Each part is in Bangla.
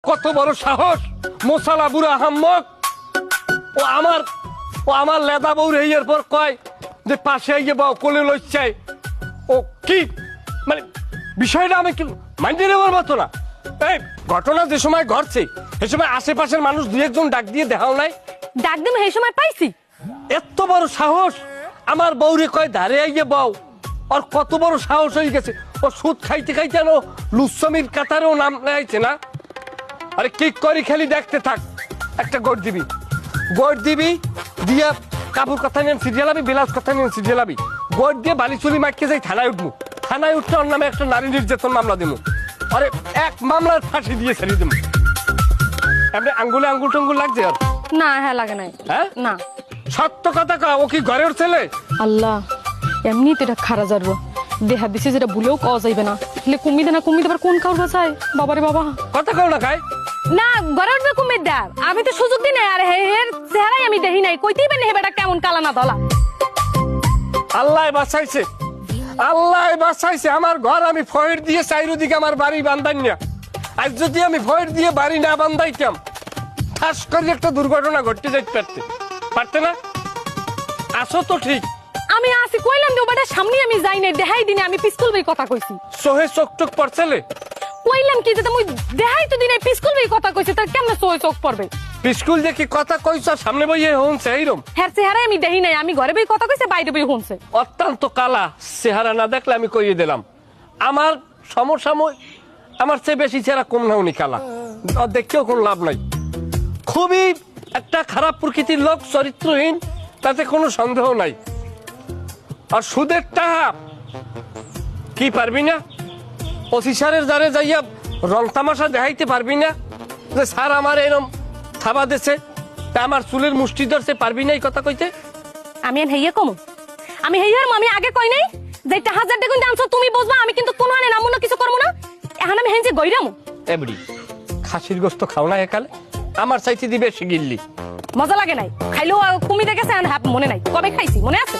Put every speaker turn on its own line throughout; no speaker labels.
কত বড় সাহস মোসালা বুড়া আহম্মক ও আমার লেদা বউ রেইয়ের পর কয় যে পাশে গিয়ে বাও কোলে লইছাই ও কি মানে বিষয়টা আমি কি মাইন্ডে নেওয়ার মতো না। এই ঘটনা যে সময় ঘটছে সে সময় আশেপাশের মানুষ দুই একজন ডাক দিয়ে দেখাও নাই।
ডাক দিম সেই সময় পাইছি।
এত বড় সাহস আমার বউরে কয় ধারে আইয়ে বাও। আর কত বড় সাহস হয়ে গেছে ও সুদ খাইতে খাইতে নো লুসমির কাতারেও নাম নেইছে না। আরে কি করি খালি দেখতে থাক। একটা গোট দিবি দিয়া কাপড় কথা নেন সিরিয়াল আবি ব্লাউজ কথা নেন সিরিয়াল আবি গোট দিয়ে বালি চুলি মাইকে যাই থানায় উঠবো। থানায় উঠতে ওর নামে একটা নারী নির্যাতন মামলা দেবো। আরে এক মামলার ফাঁসি দিয়ে ছেড়ে দেবো। আপনি আঙ্গুলে আঙ্গুল টঙ্গুল লাগছে আর
না হ্যাঁ লাগে নাই।
হ্যাঁ
না
সত্য কথা কা ও কি ঘরের ছেলে?
আল্লাহ এমনি তো এটা খারা যাবো দেহা দিছে যেটা ভুলেও কওয়া যাইবে না। কুমিদে না কুমিদে আবার কোন কাউর বাঁচায় বাবারে বাবা
কথা কও না খায়
না ঘরে উঠবে কুমির ডার আমি তো সুযোগ দিই নাই। আর হের চেহারাই আমি দেখি নাই কইতেই পারি হেবেটা কেমন কালা না ধলা।
আল্লাহ বাঁচাইছে আল্লাহ বাঁচাইছে আমার ঘর আমি ফয়ের দিয়ে চাইরদিকে আমার বাড়ি বান্ধাই না। আজ যদি আমি ফয়ের দিয়ে বাড়ি না বান্ধাইতাম ঠাস করে একটা দুর্ঘটনা ঘটতে যাইতে পারতে না। আসো তো ঠিক
আমি আসি কইলাম যে ওবাটার সামনে আমি যাই নাই দেখাই দিনে আমি পিস্কুল বই কথা কইছি।
সোহে চোখ টোক পড়ছেলে
কইলাম কি যে তুমি দেখাই তো দিনে পিস্কুল বই কথা কইছি তার কেমনে সোহে চোখ পড়বে।
স্কুল দেখি কথা কইছ সামনে বইয়ে হনছে এইরকম
হ্যাঁ চেহারাই আমি দেখি নাই আমি ঘরে বই কথা কইছে বাইরে বই শুনছে।
অত্যন্ত কালা চেহারা না দেখলে আমি কইয়ে দিলাম আমার সমসাময়িক আমার চেয়ে বেশি চেহারা কম না উনি কালা দেখতেও কোনো লাভ নাই। খুবই একটা খারাপ প্রকৃতির লোক চরিত্রহীন তাতে কোনো সন্দেহ নাই। আর সুদের টাকা কি পারবি না অফিসারের দ্বারে যাইয়া রং তামাশা দেখাইতে পারবি না যে স্যার আমার এরম থাবা দেছে তা আমার চুলের মুষ্টি ধরছে পারবি না এই কথা কইতে।
আমি হেইয়া কম আমি হেইয়ার আমি আগে কই নাই যে 1000 টাকা দাম তুমি বুঝবা আমি কিন্তু কোনো হানে নামুন কিছু করব না। এখন আমি হেনছে গইরামু
এবড়ি খাসির গোশত খাও না একালে আমার চাইতে দিবে শিগিল্লি
মজা লাগে নাই খাইলেও কুমিতে গেছে মনে নাই কবে খাইছি মনে আছে।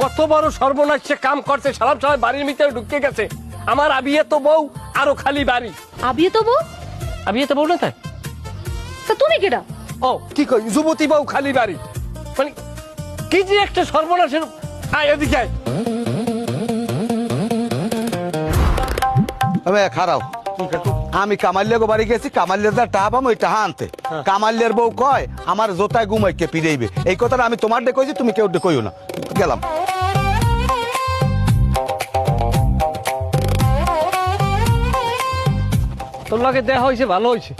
কত বড় সর্বনাশ সে কাম করছে সালাম সবাই বাড়ির ভিতরে ঢুকে গেছে। আমার আবিয়ে তো বউ আরো খালি বাড়ি
আবিয়ে তো বউ
না তাই
তো তুমি কিডা
ও কি কই যুবতী বউ খালি বাড়ি মানে কি যে একটা সর্বনাশের আয় এদিকে আয়।
খারাও আমি কামালিয়া বাড়ি গেছি কামালিয়া যা টাহা পাম ওই টাহা আনতে কামালিয়ার বউ কয় আমার জোতায় ঘুমাইকে পিড়াইবে এই কথাটা আমি তোমার ডে কইছি তুমি কেউ ডে কইও না গেলাম।
তোর লগে দেখা হয়েছে ভালো হয়েছে।